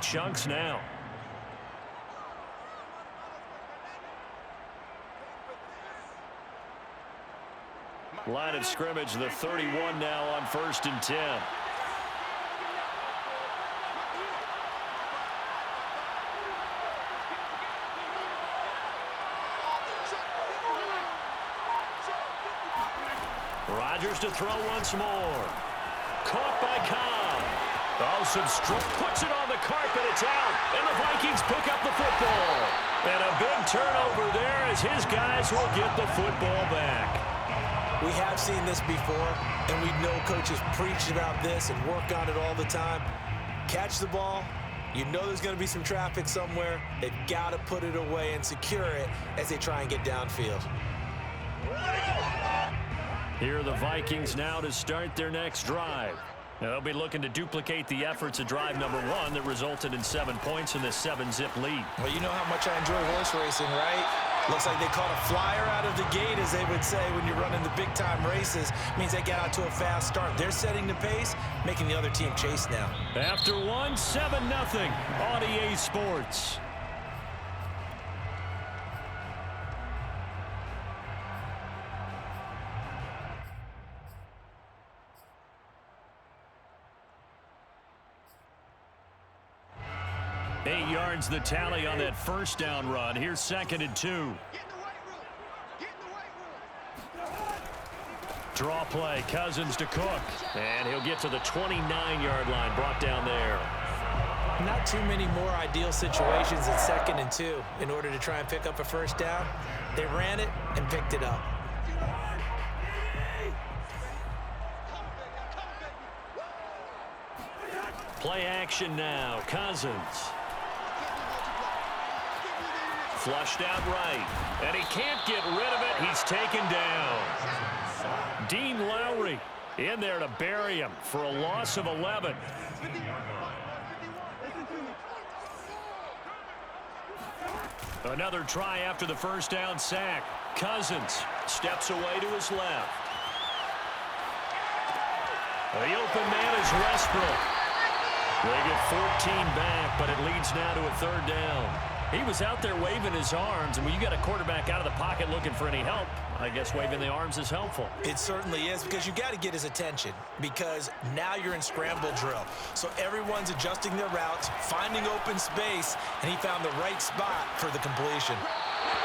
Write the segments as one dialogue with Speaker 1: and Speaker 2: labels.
Speaker 1: chunks now. Line of scrimmage, the 31 now on 1st and 10. Rodgers to throw once more. Caught by Cobb. Oh, some stroke. Puts it on the carpet. It's out. And the Vikings pick up the football. And a big turnover there as his guys will get the football back.
Speaker 2: We have seen this before, and we know coaches preach about this and work on it all the time. Catch the ball. You know there's going to be some traffic somewhere. They've got to put it away and secure it as they try and get downfield.
Speaker 1: Here are the Vikings now to start their next drive. Now they'll be looking to duplicate the efforts of drive number 1 that resulted in 7 points in this 7-zip lead.
Speaker 2: Well, you know how much I enjoy horse racing, right? Looks like they caught a flyer out of the gate, as they would say when you're running the big-time races. Means they get out to a fast start. They're setting the pace, making the other team chase now.
Speaker 1: After 1, 7-0 on EA Sports. Eight yards the tally on that first down run. Here's 2nd and 2. Draw play, Cousins to Cook. And he'll get to the 29-yard line, brought down there.
Speaker 2: Not too many more ideal situations at 2nd and 2 in order to try and pick up a first down. They ran it and picked it up.
Speaker 1: Play action now, Cousins. Flushed out right, and he can't get rid of it. He's taken down. Dean Lowry in there to bury him for a loss of 11. Another try after the first down sack. Cousins steps away to his left. The open man is Westbrook. They get 14 back, but it leads now to a 3rd down. He was out there waving his arms, and when you got a quarterback out of the pocket looking for any help, I guess waving the arms is helpful.
Speaker 2: It certainly is, because you got to get his attention, because now you're in scramble drill. So everyone's adjusting their routes, finding open space, and he found the right spot for the completion.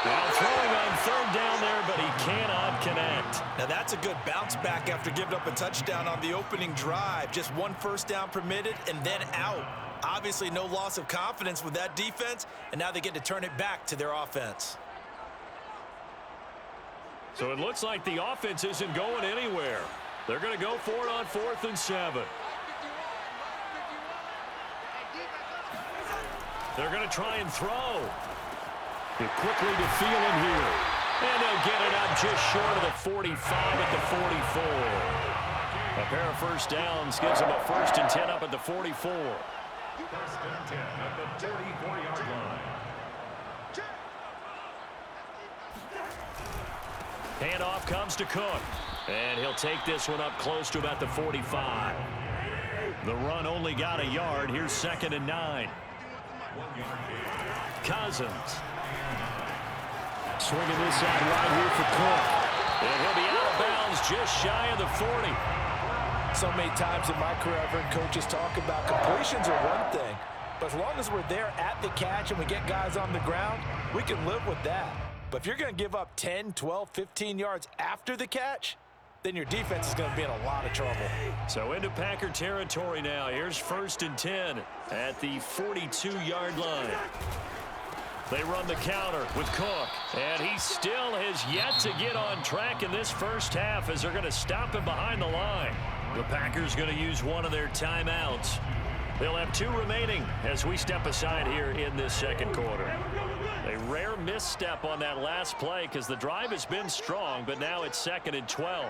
Speaker 1: Now throwing on 3rd down there, but he cannot connect.
Speaker 2: Now that's a good bounce back after giving up a touchdown on the opening drive. Just 1 first down permitted and then out. Obviously no loss of confidence with that defense, and now they get to turn it back to their offense.
Speaker 1: So it looks like the offense isn't going anywhere. They're going to go for it on 4th and 7. They're going to try and throw. It quickly to Thielen here. And they'll get it up just short of the 45 at the 44. A pair of first downs gives them a 1st and 10 up at the 44.
Speaker 3: 1st and 10 at the 44-yard line.
Speaker 1: Handoff comes to Cook. And he'll take this one up close to about the 45. The run only got a yard. Here's 2nd and 9. Cousins. Swinging this out right here for Cook. And he'll be out of bounds just shy of the 40.
Speaker 2: So many times in my career I've heard coaches talk about completions are one thing, but as long as we're there at the catch and we get guys on the ground, we can live with that. But if you're going to give up 10, 12, 15 yards after the catch, then your defense is going to be in a lot of trouble.
Speaker 1: So into Packer territory now. Here's 1st and 10 at the 42-yard line. They run the counter with Cook, and he still has yet to get on track in this first half as they're going to stop him behind the line. The Packers going to use one of their timeouts. They'll have 2 remaining as we step aside here in this 2nd quarter. A rare misstep on that last play because the drive has been strong, but now it's 2nd and 12.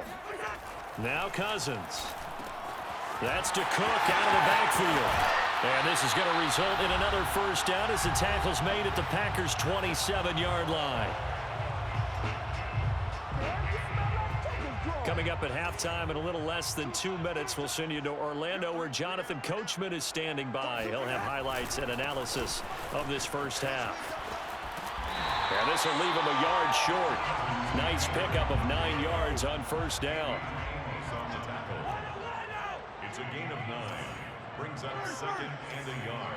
Speaker 1: Now Cousins. That's to Cook out of the backfield. And this is going to result in another first down as the tackle's made at the Packers' 27-yard line. Coming up at halftime in a little less than 2 minutes, we'll send you to Orlando where Jonathan Coachman is standing by. He'll have highlights and analysis of this first half. And this will leave him a yard short. Nice pickup of 9 yards on first down.
Speaker 3: On the tackle. It's a gain of 9. Brings up 2nd and a yard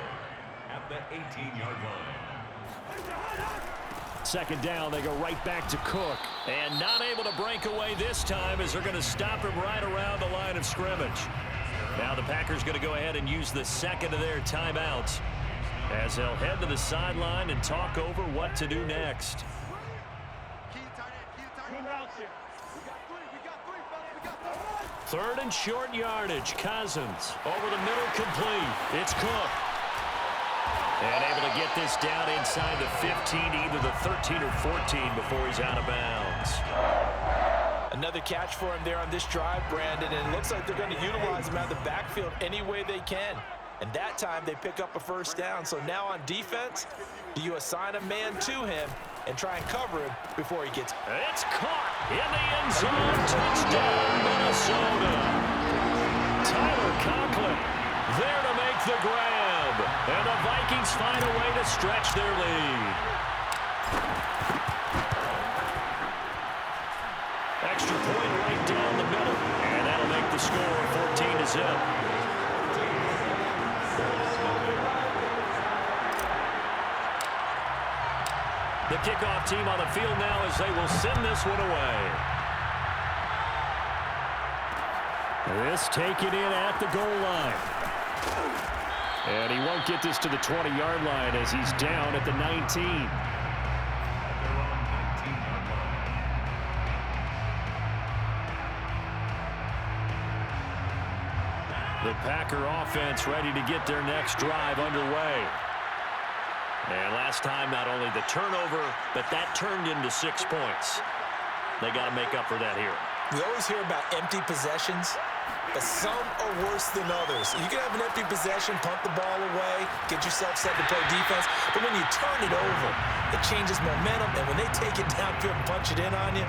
Speaker 3: at the 18-yard line.
Speaker 1: 2nd down, they go right back to Cook. And not able to break away this time as they're going to stop him right around the line of scrimmage. Now the Packers going to go ahead and use the second of their timeouts as they'll head to the sideline and talk over what to do next. 3rd and short yardage. Cousins over the middle, complete. It's Cook. And able to get this down inside the 15, either the 13 or 14 before he's out of bounds.
Speaker 2: Another catch for him there on this drive, Brandon, and it looks like they're going to utilize him out of the backfield any way they can. And that time they pick up a first down. So now on defense, do you assign a man to him and try and cover him before he gets...
Speaker 1: It's caught in the end zone. Touchdown, Minnesota. Tyler Conklin there to make the grab. And the Vikings find a way to stretch their lead. Extra point right down the middle. And that'll make the score 14-0. The kickoff team on the field now as they will send this one away. This taken in at the goal line. And he won't get this to the 20-yard line as he's down at the 19. The Packer offense ready to get their next drive underway. And last time, not only the turnover, but that turned into 6 points. They got to make up for that here.
Speaker 2: We always hear about empty possessions, but some are worse than others. You can have an empty possession, punt the ball away, get yourself set to play defense, but when you turn it over, it changes momentum, and when they take it downfield and punch it in on you,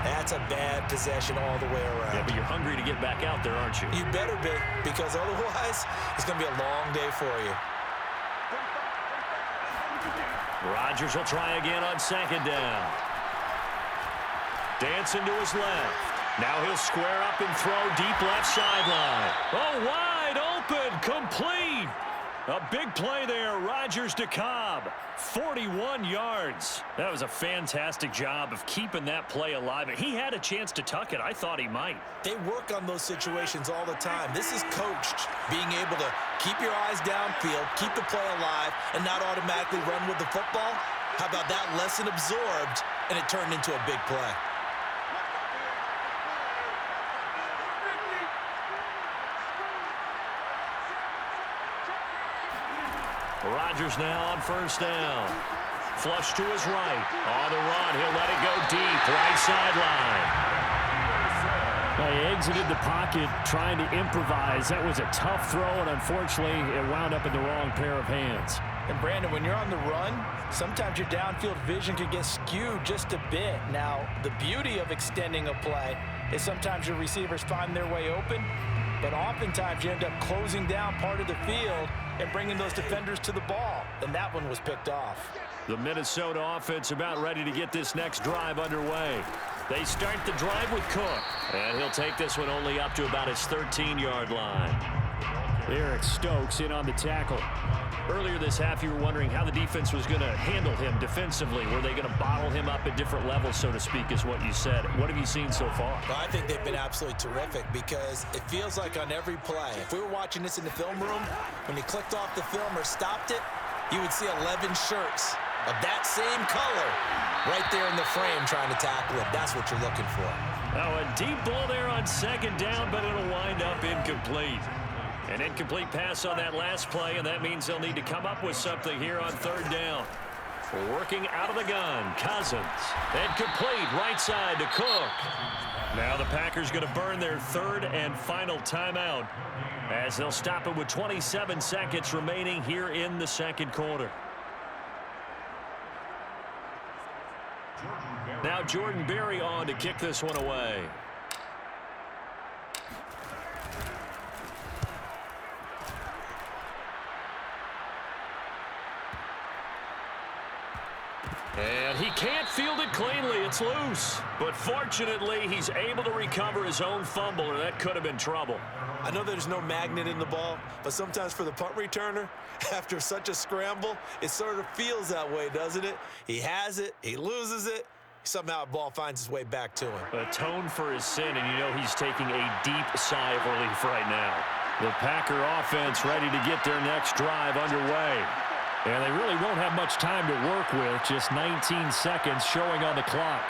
Speaker 2: that's a bad possession all the way around.
Speaker 1: Yeah, but you're hungry to get back out there, aren't you?
Speaker 2: You better be, because otherwise, it's going to be a long day for you.
Speaker 1: Rodgers will try again on 2nd down. Dancing to his left. Now he'll square up and throw deep left sideline. Oh, wide open, complete. A big play there, Rodgers to Cobb. 41 yards. That was a fantastic job of keeping that play alive. He had a chance to tuck it. I thought he might.
Speaker 2: They work on those situations all the time. This is coached, being able to keep your eyes downfield, keep the play alive, and not automatically run with the football. How about that lesson absorbed, and it turned into a big play?
Speaker 1: Rodgers now on 1st down. Flush to his right. On the run, he'll let it go deep. Right sideline.
Speaker 4: He exited the pocket trying to improvise. That was a tough throw, and unfortunately, it wound up in the wrong pair of hands.
Speaker 2: And, Brandon, when you're on the run, sometimes your downfield vision can get skewed just a bit. Now, the beauty of extending a play is sometimes your receivers find their way open, but oftentimes you end up closing down part of the field and bringing those defenders to the ball, and that one was picked off.
Speaker 1: The Minnesota offense about ready to get this next drive underway. They start the drive with Cook, and he'll take this one only up to about his 13-yard line.
Speaker 4: Eric Stokes in on the tackle.
Speaker 1: Earlier this half, you were wondering how the defense was going to handle him defensively. Were they going to bottle him up at different levels, so to speak, is what you said. What have you seen so far?
Speaker 2: Well, I think they've been absolutely terrific because it feels like on every play, if we were watching this in the film room, when you clicked off the film or stopped it, you would see 11 shirts of that same color right there in the frame trying to tackle him. That's what you're looking for.
Speaker 1: Now a deep ball there on 2nd down, but it'll wind up incomplete. An incomplete pass on that last play, and that means they'll need to come up with something here on 3rd down. Working out of the gun, Cousins. And complete, right side to Cook. Now the Packers going to burn their 3rd and final timeout as they'll stop it with 27 seconds remaining here in the 2nd quarter. Now Jordan Berry on to kick this one away. And he can't field it cleanly. It's loose. But fortunately, he's able to recover his own fumble, or that could have been trouble.
Speaker 2: I know there's no magnet in the ball, but sometimes for the punt returner, after such a scramble, it sort of feels that way, doesn't it? He has it, he loses it, somehow the ball finds its way back to him.
Speaker 1: Atone for his sin, and you know he's taking a deep sigh of relief right now. The Packer offense ready to get their next drive underway. And they really won't have much time to work with, just 19 seconds showing on the clock.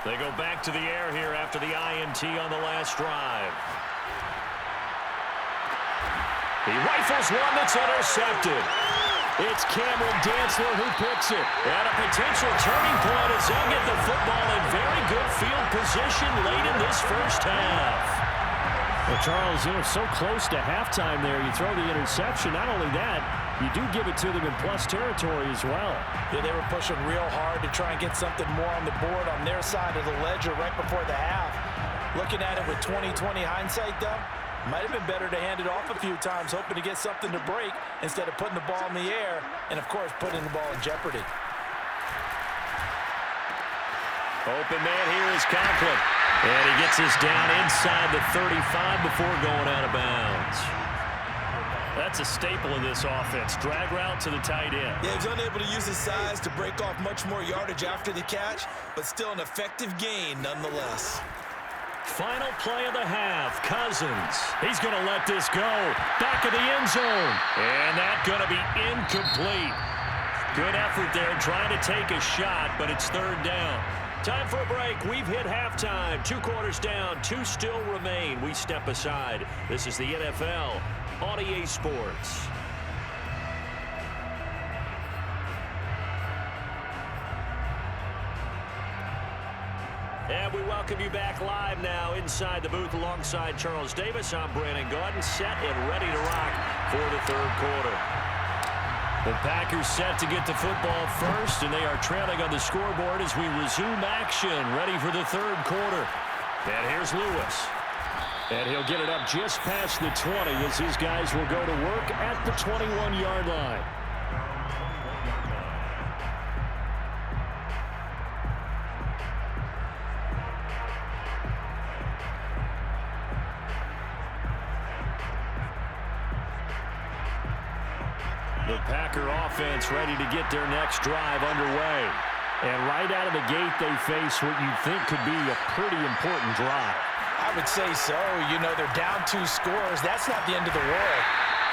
Speaker 1: They go back to the air here after the INT on the last drive. He rifles one that's intercepted. It's Cameron Dantzler who picks it. And a potential turning point as they'll get the football in very good field position late in this first half. Well, Charles, you know, so close to halftime there. You throw the interception. Not only that, you do give it to them in plus territory as well.
Speaker 2: Yeah, they were pushing real hard to try and get something more on the board on their side of the ledger right before the half. Looking at it with 20/20 hindsight, though, might have been better to hand it off a few times, hoping to get something to break instead of putting the ball in the air and, of course, putting the ball in jeopardy.
Speaker 1: Open man here is Conklin. And he gets us down inside the 35 before going out of bounds. That's a staple of this offense. Drag route to the tight end.
Speaker 2: Yeah, he's unable to use his size to break off much more yardage after the catch, but still an effective gain nonetheless.
Speaker 1: Final play of the half, Cousins. He's going to let this go. Back of the end zone. And that's going to be incomplete. Good effort there trying to take a shot, but it's third down. Time for a break. We've hit halftime. 2 quarters down, 2 still remain. We step aside. This is the NFL on EA Sports. And we welcome you back live now inside the booth alongside Charles Davis. I'm Brandon Gaudin, set and ready to rock for the third quarter. The Packers set to get the football first, and they are trailing on the scoreboard as we resume action, ready for the third quarter. And here's Lewis. And he'll get it up just past the 20 as these guys will go to work at the 21-yard line. The Packer offense ready to get their next drive underway. And right out of the gate, they face what you think could be a pretty important drive.
Speaker 2: I would say so. You know, they're down 2 scores. That's not the end of the world.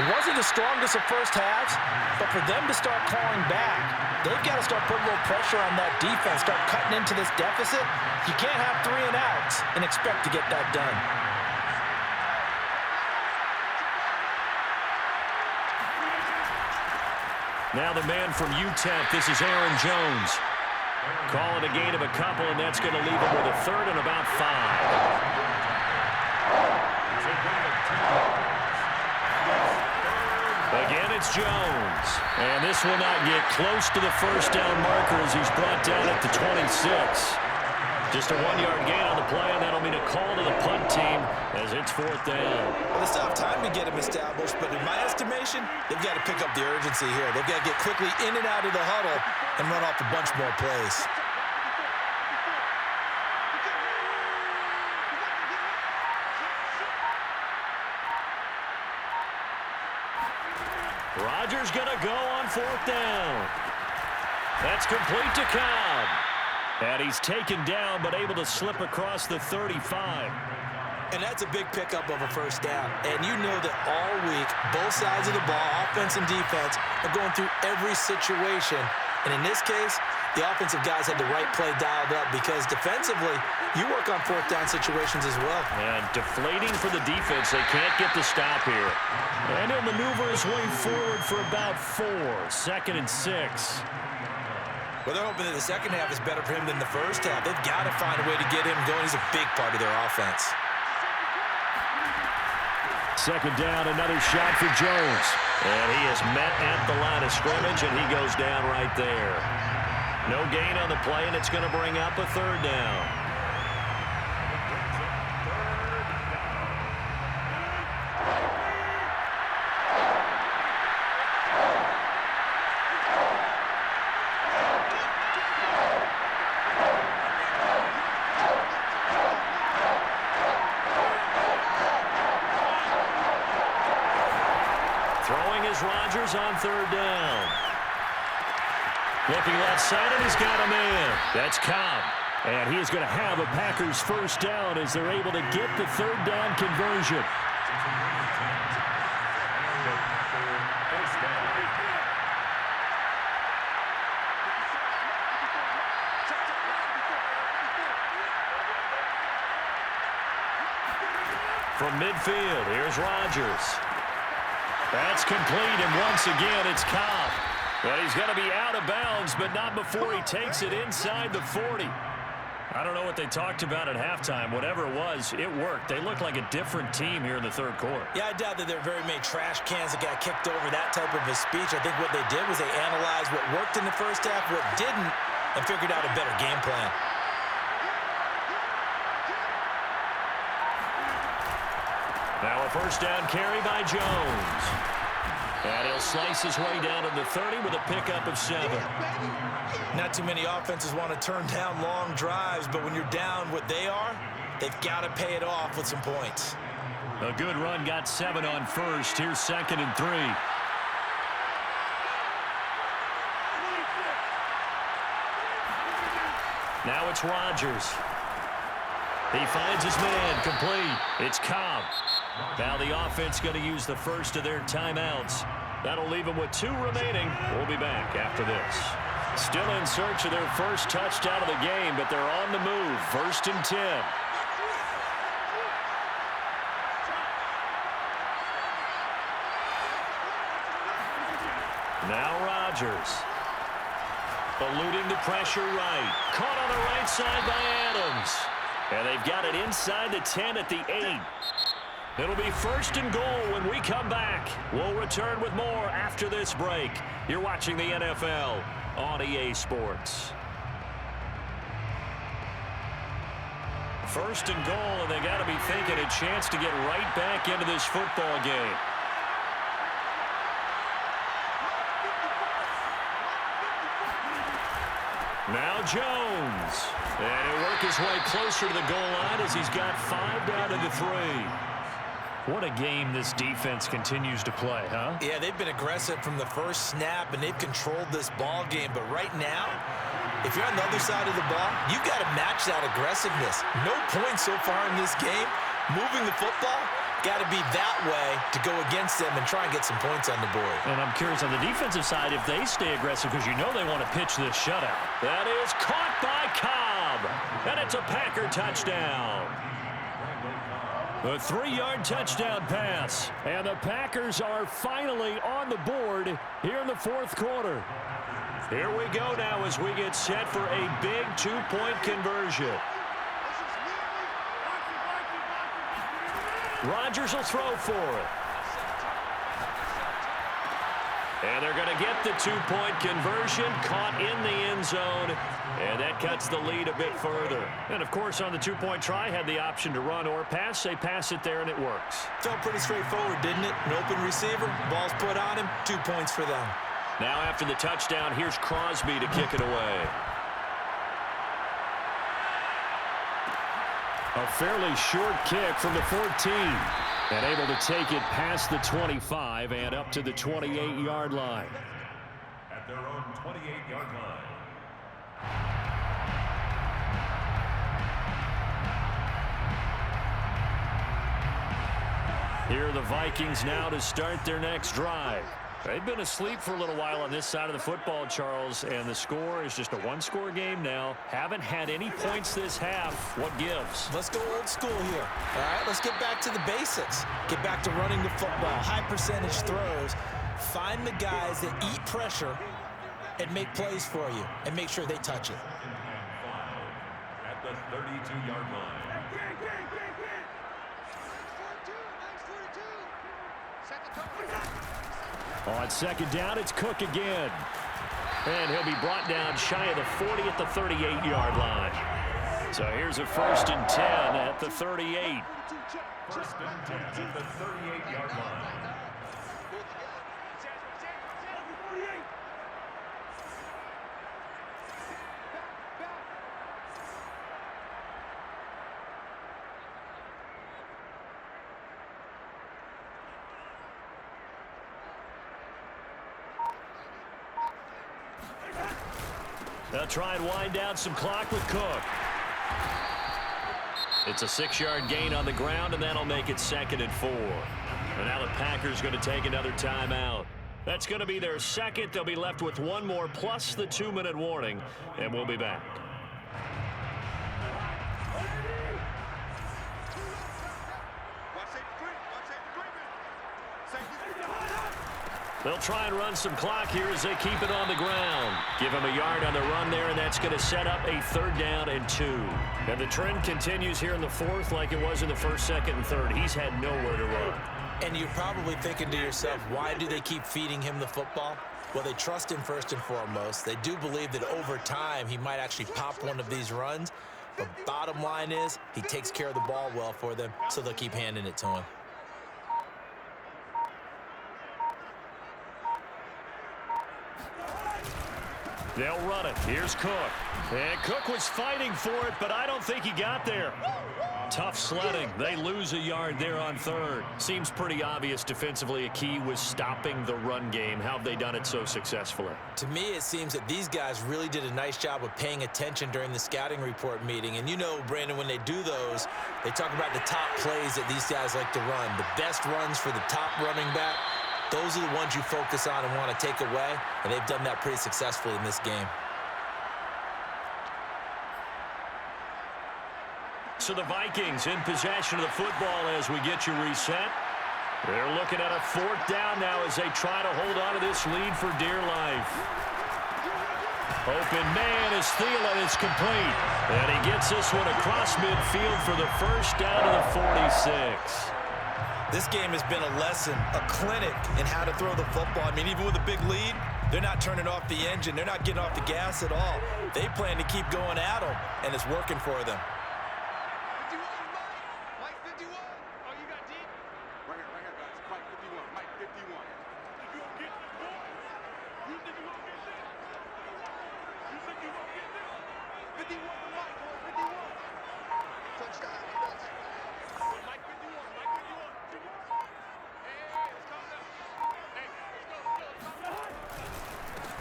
Speaker 2: It wasn't the strongest of first halves, but for them to start clawing back, they've got to start putting a little pressure on that defense, start cutting into this deficit. You can't have 3 and outs and expect to get that done.
Speaker 1: Now the man from UTEP, this is Aaron Jones. Calling a gain of a couple, and that's going to leave him with a third and about 5. Again, it's Jones. And this will not get close to the first down marker as he's brought down at the 26. Just a 1-yard gain on the play, and that'll mean a call to the punt team as it's 4th down.
Speaker 2: Well, they still have time to get him established, but in my estimation, they've got to pick up the urgency here. They've got to get quickly in and out of the huddle and run off a bunch more plays.
Speaker 1: Rodgers going to go on 4th down. That's complete to Cobb. And he's taken down, but able to slip across the 35.
Speaker 2: And that's a big pickup of a first down. And you know that all week, both sides of the ball, offense and defense, are going through every situation. And in this case, the offensive guys had the right play dialed up because defensively, you work on 4th down situations as well.
Speaker 1: And deflating for the defense. They can't get the stop here. And he'll maneuver his way forward for about 4. 2nd and 6.
Speaker 2: Well, they're hoping that the second half is better for him than the first half. They've got to find a way to get him going. He's a big part of their offense.
Speaker 1: 2nd down, another shot for Jones. And he is met at the line of scrimmage, and he goes down right there. No gain on the play, and it's going to bring up a 3rd down. Here's Rodgers on third down. Looking left side, and he's got a man. That's Cobb. And he is going to have a Packers first down as they're able to get the third down conversion. From midfield, here's Rodgers. That's complete, and once again, it's Cobb. But he's going to be out of bounds, but not before he takes it inside the 40. I don't know what they talked about at halftime. Whatever it was, it worked. They look like a different team here in the third quarter.
Speaker 2: Yeah, I doubt that there are very many trash cans that got kicked over that type of a speech. I think what they did was they analyzed what worked in the first half, what didn't, and figured out a better game plan.
Speaker 1: Now a first down carry by Jones. And he'll slice his way down to the 30 with a pickup of 7.
Speaker 2: Not too many offenses want to turn down long drives, but when you're down what they are, they've got to pay it off with some points.
Speaker 1: A good run got 7 on first. Here's 2nd and 3. Now it's Rodgers. He finds his man, complete. It's Cobb. Now the offense going to use the first of their timeouts. That'll leave them with 2 remaining. We'll be back after this. Still in search of their first touchdown of the game, but they're on the move. 1st and 10. Now Rodgers. Eluding the pressure right. Caught on the right side by Adams. And they've got it inside the 10 at the 8. It'll be 1st and goal when we come back. We'll return with more after this break. You're watching the NFL on EA Sports. 1st and goal, and they got to be thinking a chance to get right back into this football game. Now Jones. And he'll work his way closer to the goal line as he's got 5 down to the 3. What a game this defense continues to play, huh?
Speaker 2: Yeah, they've been aggressive from the first snap, and they've controlled this ball game. But right now, if you're on the other side of the ball, you've got to match that aggressiveness. No points so far in this game. Moving the football, got to be that way to go against them and try and get some points on the board.
Speaker 1: And I'm curious on the defensive side if they stay aggressive, because you know they want to pitch this shutout. That is caught by Cobb, and it's a Packer touchdown. A 3-yard touchdown pass, and the Packers are finally on the board here in the 4th quarter. Here we go now as we get set for a big 2-point conversion. Rodgers will throw for it. And they're going to get the 2-point conversion, caught in the end zone, and that cuts the lead a bit further. And, of course, on the 2-point try, had the option to run or pass. They pass it there, and it works.
Speaker 2: Felt pretty straightforward, didn't it? An open receiver, ball's put on him, 2 points for them.
Speaker 1: Now after the touchdown, here's Crosby to kick it away. A fairly short kick from the 14. And able to take it past the 25 and up to the 28-yard line.
Speaker 3: At their own 28-yard line.
Speaker 1: Here are the Vikings now to start their next drive. They've been asleep for a little while on this side of the football, Charles, and the score is just a 1-score game now. Haven't had any points this half. What gives?
Speaker 2: Let's go old school here. All right, let's get back to the basics. Get back to running the football, high percentage throws. Find the guys that eat pressure and make plays for you, and make sure they touch it.
Speaker 3: At the 32-yard line.
Speaker 1: On 2nd down, it's Cook again. And he'll be brought down shy of the 40 at the 38-yard line. So here's a 1st and 10 at the 38.
Speaker 3: 1st and 10 at the 38-yard line.
Speaker 1: They'll try and wind down some clock with Cook. It's a 6-yard gain on the ground, and that'll make it 2nd and 4. And now the Packers going to take another timeout. That's going to be their second. They'll be left with one more plus the 2-minute warning, and we'll be back. They'll try and run some clock here as they keep it on the ground. Give him a yard on the run there, and that's going to set up a 3rd down and 2. And the trend continues here in the 4th like it was in the 1st, 2nd, and 3rd. He's had nowhere to run.
Speaker 2: And you're probably thinking to yourself, why do they keep feeding him the football? Well, they trust him first and foremost. They do believe that over time he might actually pop one of these runs. But bottom line is he takes care of the ball well for them, so they'll keep handing it to him.
Speaker 1: They'll run it. Here's Cook. And Cook was fighting for it, but I don't think he got there. Tough sledding. They lose a yard there on 3rd. Seems pretty obvious defensively a key was stopping the run game. How have they done it so successfully?
Speaker 2: To me, it seems that these guys really did a nice job of paying attention during the scouting report meeting. And you know, Brandon, when they do those, they talk about the top plays that these guys like to run. The best runs for the top running back. Those are the ones you focus on and want to take away, and they've done that pretty successfully in this game.
Speaker 1: So the Vikings in possession of the football as we get you reset. They're looking at a 4th down now as they try to hold on to this lead for dear life. Open man is Thielen. It's complete. And he gets this one across midfield for the 1st down to the 46.
Speaker 2: This game has been a lesson, a clinic in how to throw the football. I mean, even with a big lead, they're not turning off the engine. They're not getting off the gas at all. They plan to keep going at them, and it's working for them.
Speaker 5: Mike 51. Oh, you got deep? Right here, guys. Mike 51. Mike 51. You gonna get this, boy? You think you gonna get this? You think you gonna get this? 51 to Mike, boy. 51. Touchdown. Mike 51. Mike 51.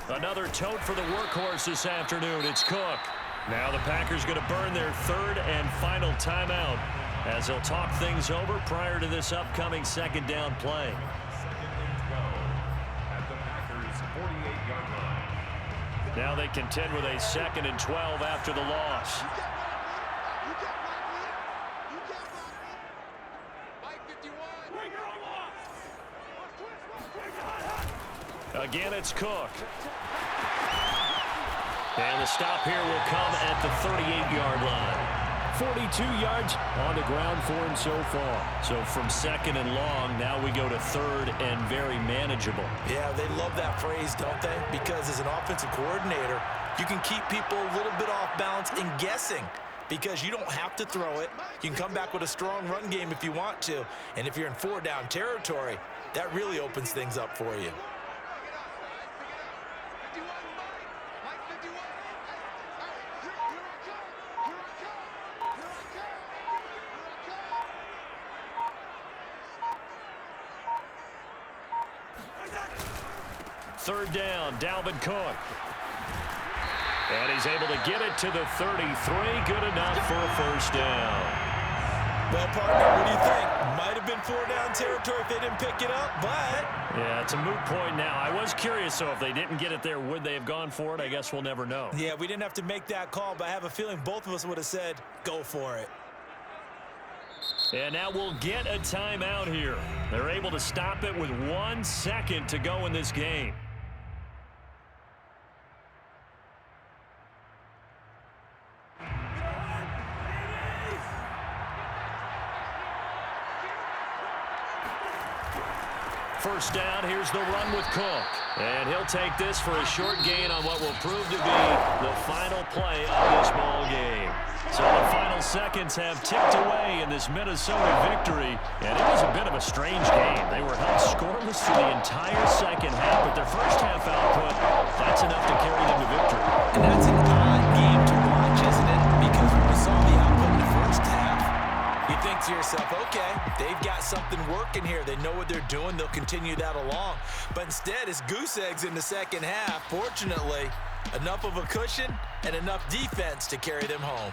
Speaker 1: Another tote for the workhorse this afternoon. It's Cook. Now the Packers going to burn their 3rd and final timeout as they'll talk things over prior to this upcoming 2nd down play.
Speaker 3: 2nd and 12 at the Packers' 48-yard line.
Speaker 1: Now they contend with a 2nd and 12 after the loss. Again, it's Cook. And the stop here will come at the 38-yard line. 42 yards on the ground for him so far. So from 2nd and long, now we go to 3rd and very manageable.
Speaker 2: Yeah, they love that phrase, don't they? Because as an offensive coordinator, you can keep people a little bit off balance and guessing. Because you don't have to throw it. You can come back with a strong run game if you want to. And if you're in 4-down territory, that really opens things up for you.
Speaker 1: Third down, Dalvin Cook. And he's able to get it to the 33. Good enough for a 1st down.
Speaker 2: Well, partner, what do you think? Might have been 4-down territory if they didn't pick it up, but...
Speaker 1: Yeah, it's a moot point now. I was curious, so if they didn't get it there, would they have gone for it? I guess we'll never know.
Speaker 2: Yeah, we didn't have to make that call, but I have a feeling both of us would have said, go for it.
Speaker 1: And now we'll get a timeout here. They're able to stop it with 1 second to go in this game. First down, here's the run with Cook. And he'll take this for a short gain on what will prove to be the final play of this ball game. So the final seconds have ticked away in this Minnesota victory. And it was a bit of a strange game. They were held scoreless for the entire second half, but their first half output, that's enough to carry them to victory.
Speaker 2: And that's an odd game to watch, isn't it? Because when we saw the output in the first half, you think to yourself, okay, they've got something working here. They know what they're doing. They'll continue that along. But instead, it's goose eggs in the second half. Fortunately, Enough of a cushion and enough defense to carry them home.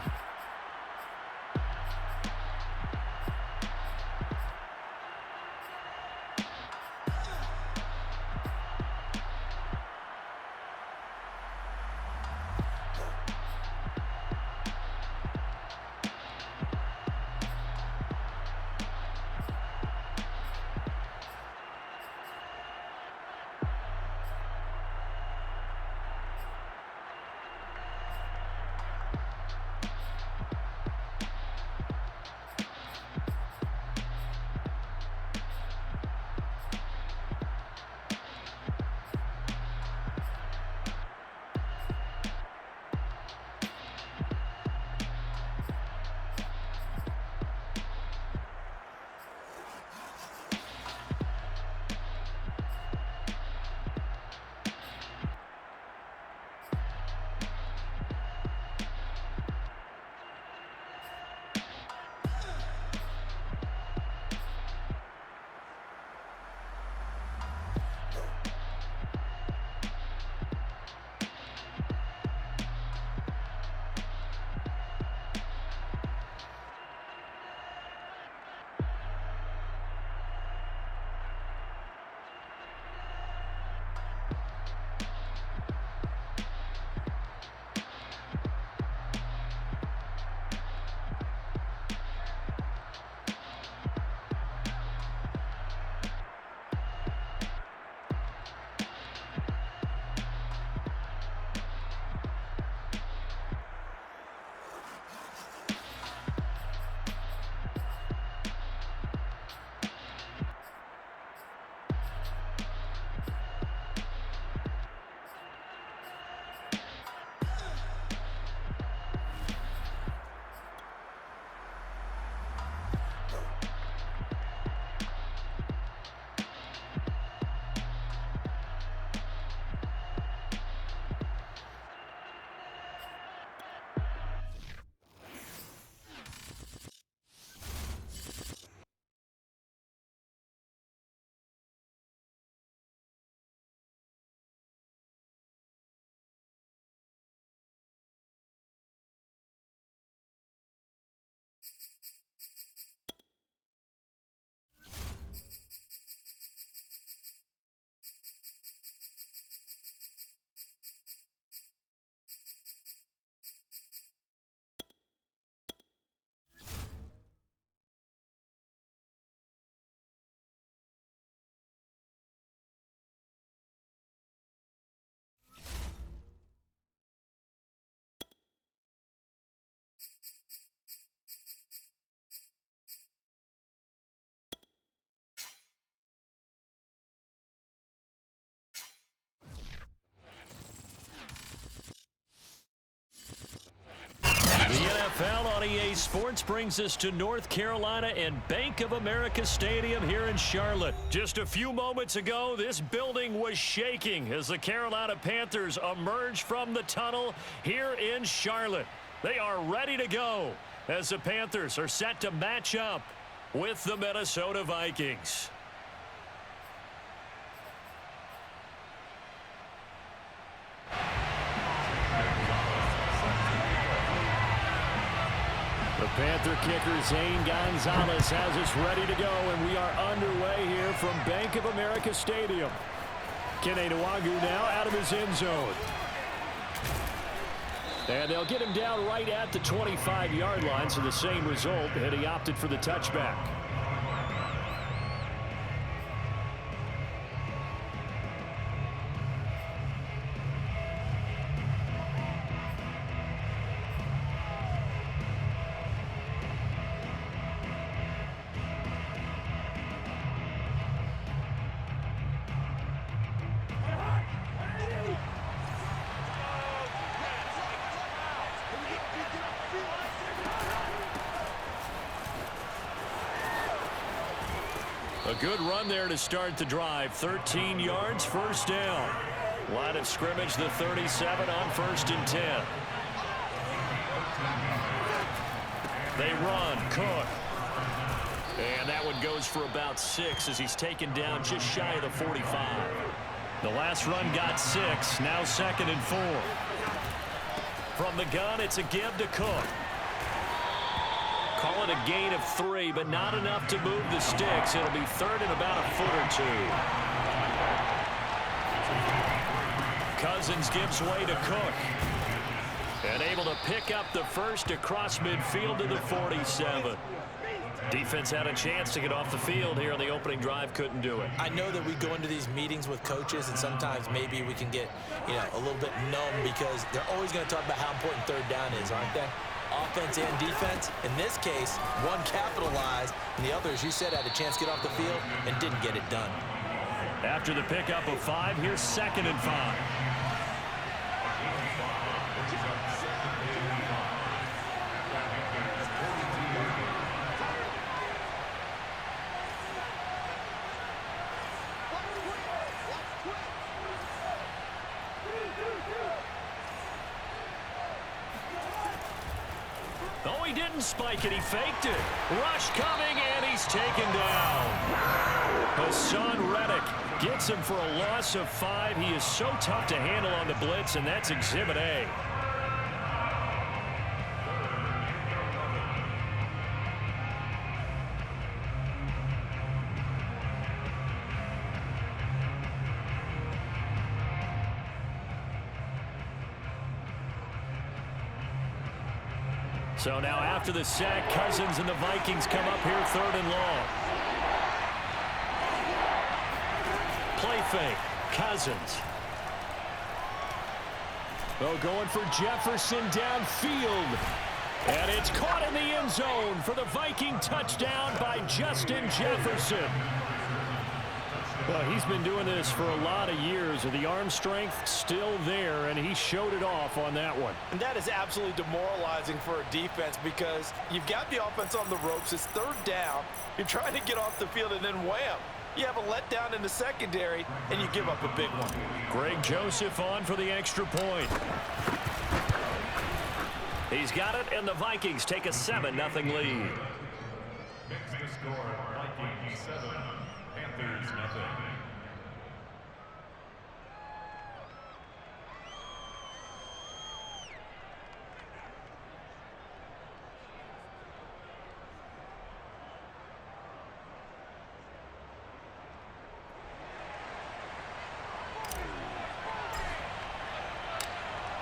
Speaker 1: NFL on EA Sports brings us to North Carolina and Bank of America Stadium here in Charlotte. Just a few moments ago, this building was shaking as the Carolina Panthers emerged from the tunnel here in Charlotte. They are ready to go as the Panthers are set to match up with the Minnesota Vikings. The Panther kicker, Zane Gonzalez, has us ready to go, and we are underway here from Bank of America Stadium. Kene Nwangwu now out of his end zone. And they'll get him down right at the 25-yard line, so the same result, and he opted for the touchback. A good run there to start the drive. 13 yards, first down. Line of scrimmage, the 37 on 1st and 10. They run, Cook. And that one goes for about 6 as he's taken down just shy of the 45. The last run got 6. Now 2nd and 4. From the gun, it's a give to Cook. Call it a gain of 3, but not enough to move the sticks. It'll be 3rd and about a foot or 2. Cousins gives way to Cook. And able to pick up the first across midfield to the 47. Defense had a chance to get off the field here on the opening drive. Couldn't do it.
Speaker 2: I know that we go into these meetings with coaches, and sometimes maybe we can get, a little bit numb because they're always going to talk about how important 3rd down is, aren't they? Offense and defense. In this case, one capitalized, and the other, as you said, had a chance to get off the field and didn't get it done.
Speaker 1: After the pickup of 5, here's 2nd and 5. Oh, he didn't spike it. He faked it. Rush coming, and he's taken down. Hassan Reddick gets him for a loss of 5. He is so tough to handle on the blitz, and that's Exhibit A. So now after the sack, Cousins and the Vikings come up here 3rd and long. Play fake. Cousins. Oh, going for Jefferson downfield. And it's caught in the end zone for the Viking touchdown by Justin Jefferson. Well, he's been doing this for a lot of years. The arm strength still there, and he showed it off on that one.
Speaker 2: And that is absolutely demoralizing for a defense because you've got the offense on the ropes. It's 3rd down. You're trying to get off the field, and then wham, you have a letdown in the secondary, and you give up a big one.
Speaker 1: Greg Joseph on for the extra point. He's got it, and the Vikings take a 7-0 lead.
Speaker 3: Makes the score Vikings 7, Panthers 0.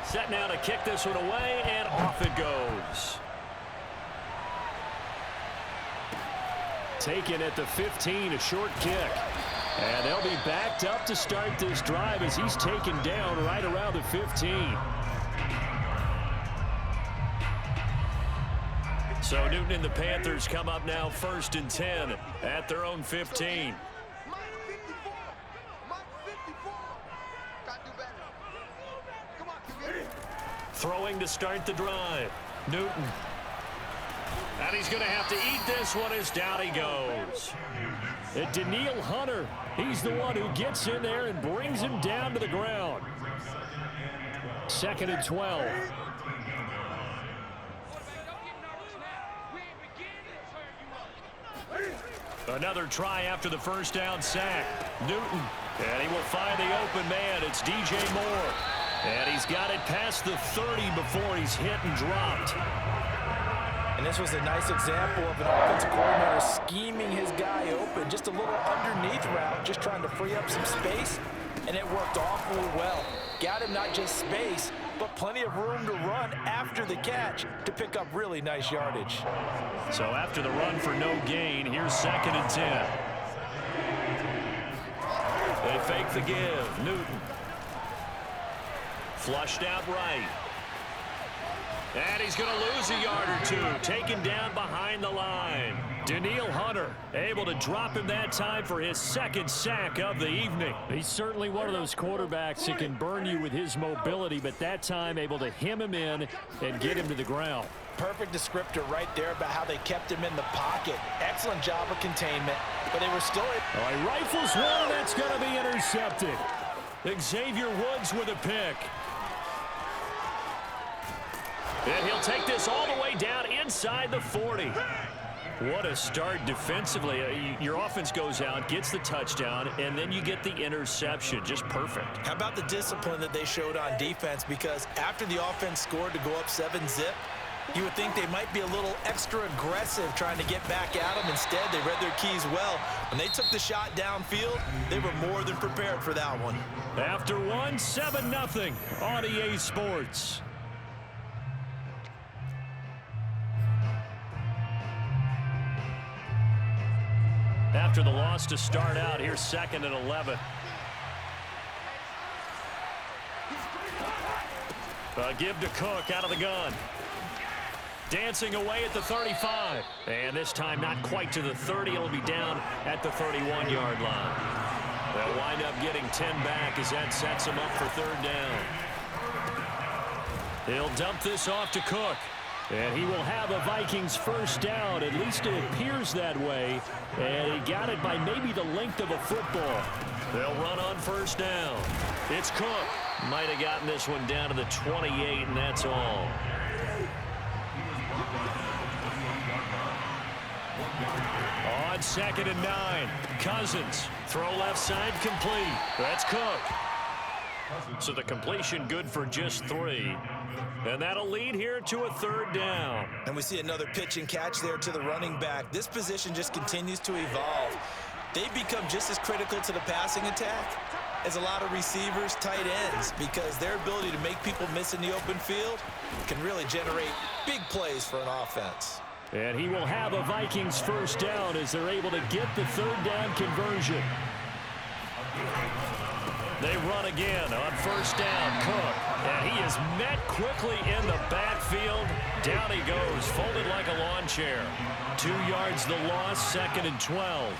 Speaker 1: Set now to kick this one away, and off it goes. Taken at the 15, a short kick. And they'll be backed up to start this drive as he's taken down right around the 15. So Newton and the Panthers come up now 1st and 10 at their own 15. Throwing to start the drive. Newton. And he's going to have to eat this one as down he goes. And Daniil Hunter, he's the one who gets in there and brings him down to the ground. 2nd and 12. Another try after the first down sack. Newton. And he will find the open man. It's DJ Moore. And he's got it past the 30 before he's hit and dropped.
Speaker 2: And this was a nice example of an offensive coordinator scheming his guy open. Just a little underneath route, just trying to free up some space. And it worked awfully well. Got him not just space, but plenty of room to run after the catch to pick up really nice yardage.
Speaker 1: So after the run for no gain, here's 2nd and 10. They fake the give. Newton. Flushed out right. And he's going to lose a yard or 2. Taken down behind the line. Daniil Hunter able to drop him that time for his 2nd sack of the evening.
Speaker 4: He's certainly one of those quarterbacks that can burn you with his mobility, but that time able to hem him in and get him to the ground.
Speaker 2: Perfect descriptor right there about how they kept him in the pocket. Excellent job of containment, but they were still...
Speaker 4: Oh, he rifles one, and that's going to be intercepted.
Speaker 1: Xavier Woods with a pick. And he'll take this all the way down inside the 40. What a start defensively. Your offense goes out, gets the touchdown, and then you get the interception. Just perfect.
Speaker 2: How about the discipline that they showed on defense? Because after the offense scored to go up 7-zip, you would think they might be a little extra aggressive trying to get back at them. Instead, they read their keys well. When they took the shot downfield, they were more than prepared for that one.
Speaker 1: After one, 7-0 on EA Sports. After the loss to start out, here's 2nd and 11. Give to Cook out of the gun. Dancing away at the 35. And this time not quite to the 30. It'll be down at the 31-yard line. They'll wind up getting 10 back as that sets them up for 3rd down. He'll dump this off to Cook. And he will have a Vikings 1st down. At least it appears that way. And he got it by maybe the length of a football. They'll run on 1st down. It's Cook. Might have gotten this one down to the 28, and that's all. On 2nd and 9, Cousins. Throw left side complete. That's Cook. So the completion good for just 3. And that'll lead here to a 3rd down.
Speaker 2: And we see another pitch and catch there to the running back. This position just continues to evolve. They've become just as critical to the passing attack as a lot of receivers, tight ends, because their ability to make people miss in the open field can really generate big plays for an offense.
Speaker 4: And he will have a Vikings 1st down as they're able to get the 3rd down conversion.
Speaker 1: They run again on 1st down. Cook. And he is met quickly in the backfield. Down he goes, folded like a lawn chair. 2 yards the loss, 2nd and 12.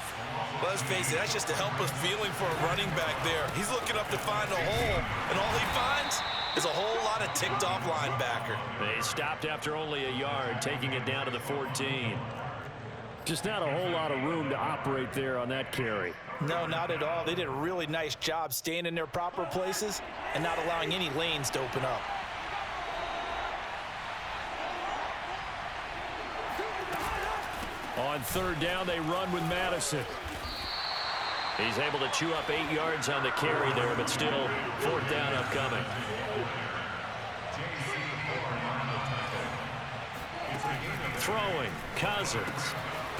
Speaker 2: Well, let's face it, that's just a helpless feeling for a running back there. He's looking up to find a hole, and all he finds is a whole lot of ticked-off linebacker.
Speaker 1: They stopped after only a yard, taking it down to the 14.
Speaker 4: Just not a whole lot of room to operate there on that carry.
Speaker 2: No, not at all. They did a really nice job staying in their proper places and not allowing any lanes to open up.
Speaker 1: On 3rd down, they run with Madison. He's able to chew up 8 yards on the carry there, but still 4th down upcoming. Throwing, Cousins.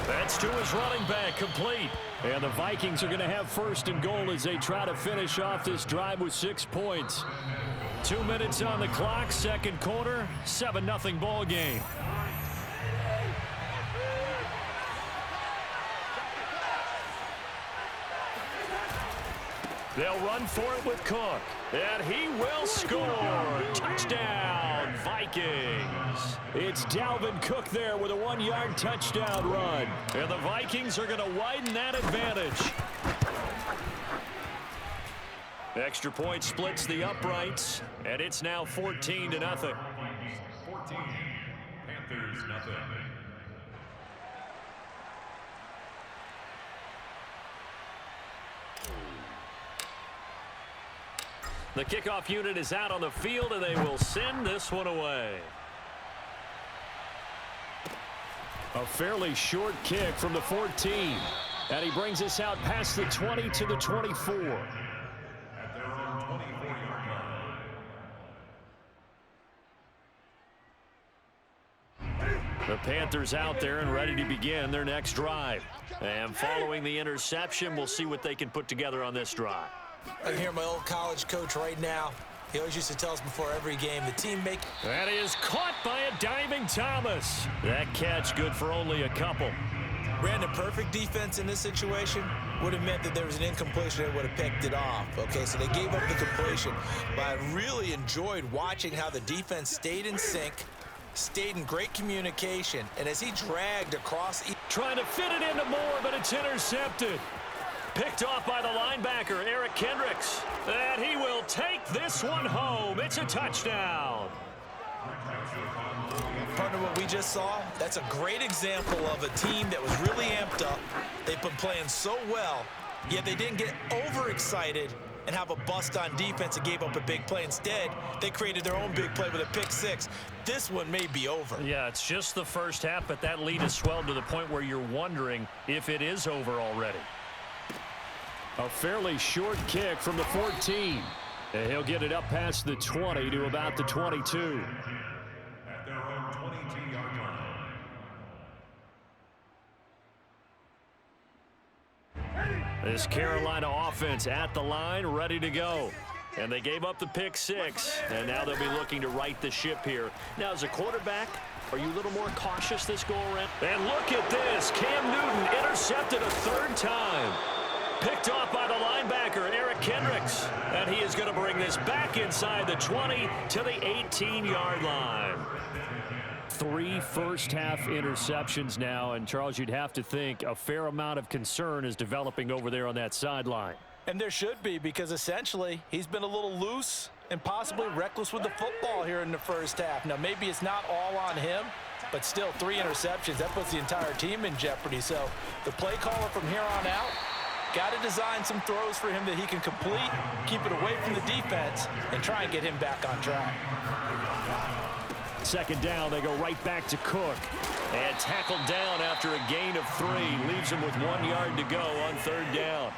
Speaker 1: That's to his running back, complete.
Speaker 4: And the Vikings are going to have 1st and goal as they try to finish off this drive with 6 points.
Speaker 1: 2 minutes on the clock, 2nd quarter, 7-0 ball game. They'll run for it with Cook. And he will score. Touchdown, Vikings.
Speaker 4: It's Dalvin Cook there with a 1-yard touchdown run.
Speaker 1: And the Vikings are going to widen that advantage. Extra point splits the uprights. And it's now 14-0.
Speaker 3: 14. Panthers nothing.
Speaker 1: The kickoff unit is out on the field, and they will send this one away.
Speaker 4: A fairly short kick from the 14. And he brings us out past the 20 to the 24.
Speaker 3: At their own 24-yard line.
Speaker 1: The Panthers out there and ready to begin their next drive. And following the interception, we'll see what they can put together on this drive.
Speaker 2: I can hear my old college coach right now. He always used to tell us before every game, the team make...
Speaker 1: That is caught by a diving Thomas. That catch good for only a couple.
Speaker 2: Ran a perfect defense in this situation. Would have meant that there was an incompletion that would have picked it off. Okay, so they gave up the completion. But I really enjoyed watching how the defense stayed in sync, stayed in great communication, and as he dragged across...
Speaker 1: Trying to fit it into Moore, but it's intercepted. Picked off by the linebacker, Eric Kendricks. And he will take this one home. It's a touchdown.
Speaker 2: Partner, what we just saw, that's a great example of a team that was really amped up. They've been playing so well, yet they didn't get overexcited and have a bust on defense and gave up a big play. Instead, they created their own big play with a pick six. This one may be over.
Speaker 1: Yeah, it's just the first half, but that lead has swelled to the point where you're wondering if it is over already.
Speaker 4: A fairly short kick from the 14. And he'll get it up past the 20 to about the 22.
Speaker 3: At their own 22-yard line.
Speaker 1: This Carolina offense at the line, ready to go. And they gave up the pick six, and now they'll be looking to right the ship here. Now, as a quarterback, are you a little more cautious this go-around? And look at this. Cam Newton intercepted a third time. Picked off by the linebacker, Eric Kendricks. And he is going to bring this back inside the 20 to the 18-yard line.
Speaker 4: 3 first-half interceptions now, and Charles, you'd have to think a fair amount of concern is developing over there on that sideline.
Speaker 2: And there should be, because essentially he's been a little loose and possibly reckless with the football here in the first half. Now, maybe it's not all on him, but still 3 interceptions. That puts the entire team in jeopardy. So the play caller from here on out got to design some throws for him that he can complete, keep it away from the defense, and try and get him back on track.
Speaker 4: Second down, they go right back to Cook.
Speaker 1: And tackled down after a gain of 3. Leaves him with 1 yard to go on third down.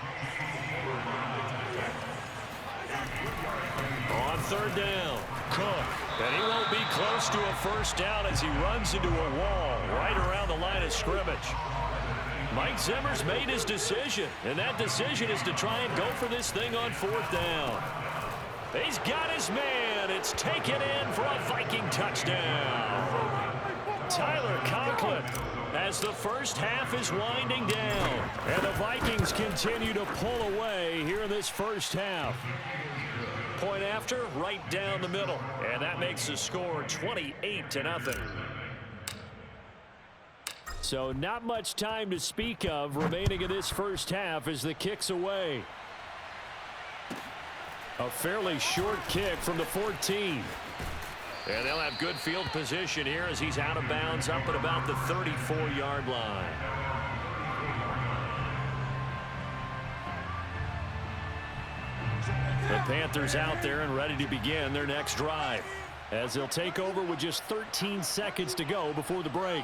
Speaker 1: On third down, Cook. And he won't be close to a first down as he runs into a wall right around the line of scrimmage. Mike Zimmer's made his decision, and that decision is to try and go for this thing on fourth down. He's got his man. It's taken in for a Viking touchdown. Tyler Conklin as the first half is winding down.
Speaker 4: And the Vikings continue to pull away here in this first half.
Speaker 1: Point after, right down the middle. And that makes the score 28-0.
Speaker 4: So not much time to speak of remaining in this first half as the kick's away. A fairly short kick from the 14.
Speaker 1: And they'll have good field position here as he's out of bounds up at about the 34-yard line. The Panthers out there and ready to begin their next drive, as they'll take over with just 13 seconds to go before the break.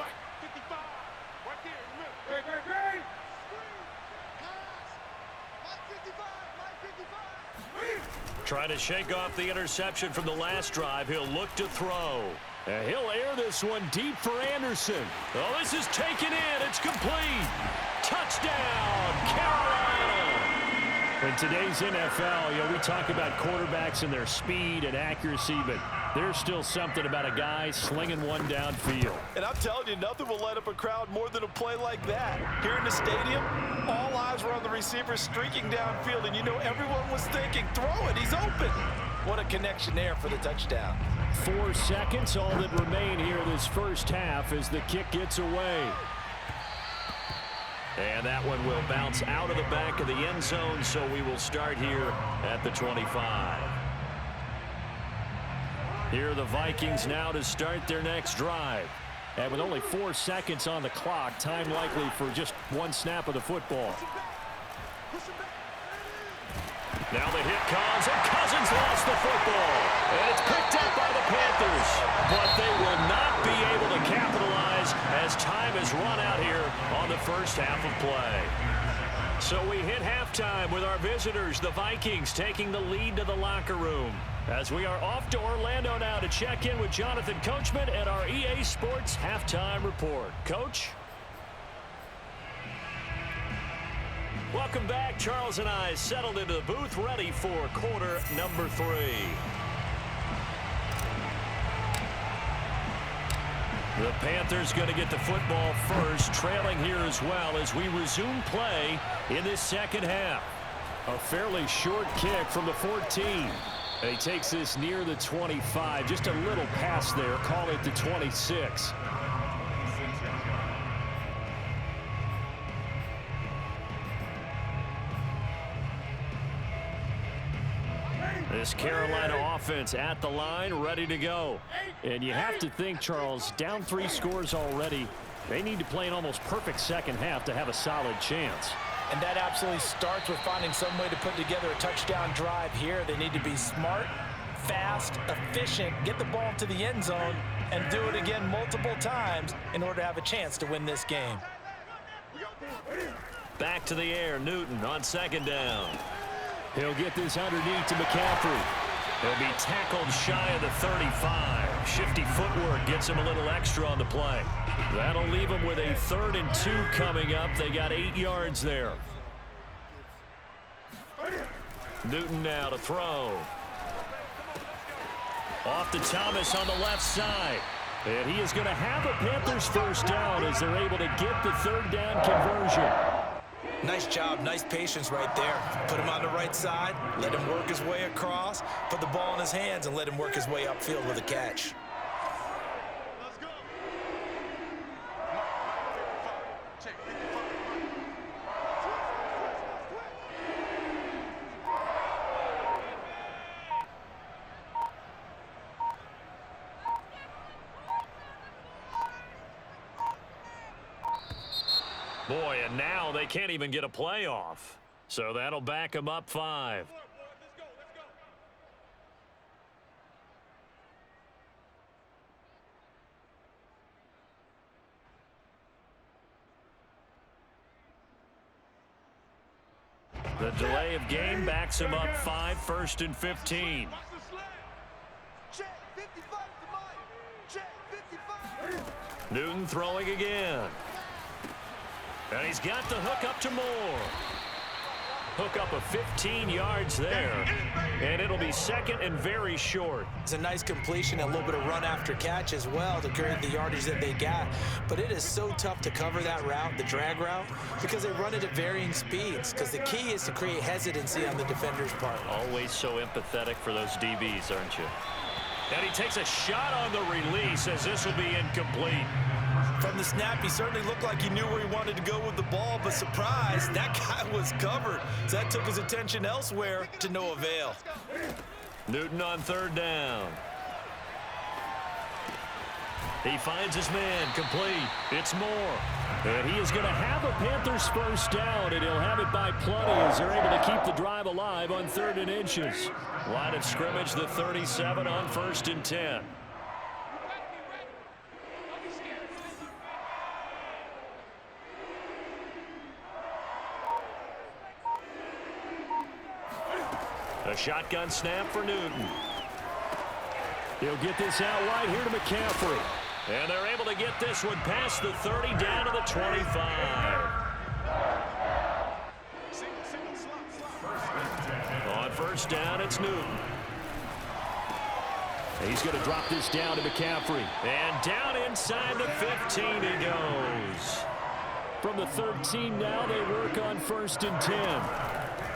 Speaker 1: Trying to shake off the interception from the last drive. He'll look to throw.
Speaker 4: And he'll air this one deep for Anderson.
Speaker 1: Oh, this is taken in. It's complete. Touchdown, Carolina.
Speaker 4: In today's NFL, we talk about quarterbacks and their speed and accuracy, but there's still something about a guy slinging one downfield.
Speaker 2: And I'm telling you, nothing will light up a crowd more than a play like that. Here in the stadium, all eyes were on the receiver streaking downfield, and everyone was thinking, throw it, he's open. What a connection there for the touchdown.
Speaker 4: 4 seconds, all that remain here this first half as the kick gets away.
Speaker 1: And that one will bounce out of the back of the end zone, so we will start here at the 25. Here are the Vikings now to start their next drive.
Speaker 4: And with only 4 seconds on the clock, time likely for just one snap of the football.
Speaker 1: Now the hit comes, and Cousins lost the football. And it's picked up by the Panthers. But they will not be able to capitalize as time has run out here on the first half of play. So we hit halftime with our visitors, the Vikings, taking the lead to the locker room. As we are off to Orlando now to check in with Jonathan Coachman at our EA Sports Halftime Report. Coach? Welcome back. Charles and I settled into the booth, ready for quarter number 3. The Panthers going to get the football first, trailing here as well as we resume play in this second half.
Speaker 4: A fairly short kick from the 14. And he takes this near the 25, just a little past there, call it the 26.
Speaker 1: This Carolina offense at the line, ready to go.
Speaker 4: And you have to think, Charles, down 3 scores already. They need to play an almost perfect second half to have a solid chance.
Speaker 2: And that absolutely starts with finding some way to put together a touchdown drive here. They need to be smart, fast, efficient, get the ball to the end zone, and do it again multiple times in order to have a chance to win this game.
Speaker 1: Back to the air, Newton on second down.
Speaker 4: He'll get this underneath to McCaffrey.
Speaker 1: He'll be tackled shy of the 35. Shifty footwork gets him a little extra on the play. That'll leave him with a 3rd and 2 coming up. They got 8 yards there. Newton now to throw. Off to Thomas on the left side. And he is going to have a Panthers first down as they're able to get the 3rd down conversion.
Speaker 2: Nice job, nice patience right there. Put him on the right side, let him work his way across, put the ball in his hands, and let him work his way upfield with a catch.
Speaker 5: Let's go. Check 55.
Speaker 1: Boy, and now they can't even get a playoff. So that'll back them up 5.
Speaker 5: Let's go.
Speaker 1: The delay of game backs him up 5, 1st and 15.
Speaker 5: Watch the slant. Check 55 to Meyer. Check 55.
Speaker 1: Newton throwing again. And he's got the hook up to Moore. Hook up of 15 yards there. And it'll be 2nd and very short.
Speaker 2: It's a nice completion, a little bit of run after catch as well to create the yardage that they got. But it is so tough to cover that route, the drag route, because they run it at varying speeds. Because the key is to create hesitancy on the defender's part.
Speaker 1: Always so empathetic for those DBs, aren't you? And he takes a shot on the release as this will be incomplete.
Speaker 2: From the snap, he certainly looked like he knew where he wanted to go with the ball, but surprise, that guy was covered. So that took his attention elsewhere to no avail.
Speaker 1: Newton on 3rd down. He finds his man, complete. It's Moore. And he is going to have a Panthers first down, and he'll have it by plenty as they're able to keep the drive alive on 3rd and inches. Line of scrimmage, the 37 on 1st and 10. A shotgun snap for Newton.
Speaker 4: He'll get this out wide here to McCaffrey.
Speaker 1: And they're able to get this one past the 30 down to the 25. On 1st down, it's Newton.
Speaker 4: He's going to drop this down to McCaffrey.
Speaker 1: And down inside the 15 he goes.
Speaker 4: From the 13 now, they work on 1st and 10.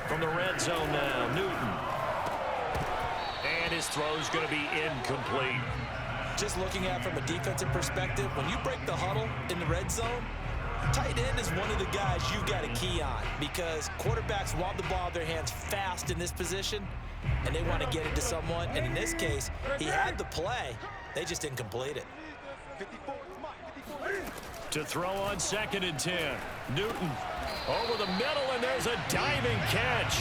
Speaker 1: From the red zone now, Newton. And his throw's going to be incomplete.
Speaker 2: Just looking at it from a defensive perspective, when you break the huddle in the red zone, tight end is one of the guys you've got to key on because quarterbacks want the ball in their hands fast in this position, and they want to get it to someone. And in this case, he had the play. They just didn't complete it.
Speaker 5: 54.
Speaker 1: To throw on 2nd and 10. Newton over the middle, and there's a diving catch.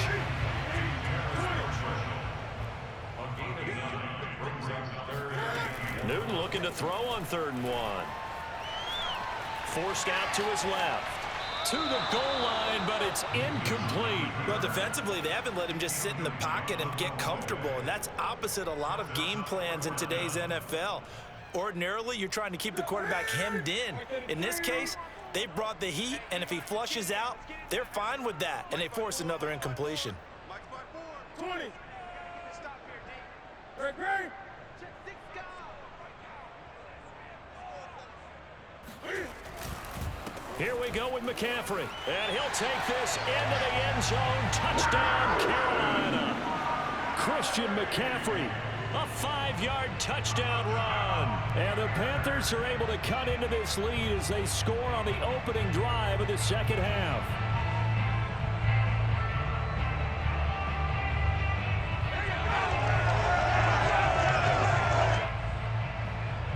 Speaker 1: Newton looking to throw on 3rd and 1. Forced out to his left. To the goal line, but it's incomplete.
Speaker 2: Well, defensively, they haven't let him just sit in the pocket and get comfortable, and that's opposite a lot of game plans in today's NFL. Ordinarily, you're trying to keep the quarterback hemmed in. In this case, they brought the heat, and if he flushes out, they're fine with that, and they force another incompletion.
Speaker 5: 20. Stop here, D. Great.
Speaker 1: Here we go with McCaffrey, and he'll take this into the end zone. Touchdown, Carolina.
Speaker 4: Christian McCaffrey.
Speaker 1: A 5-yard touchdown run.
Speaker 4: And the Panthers are able to cut into this lead as they score on the opening drive of the 2nd half.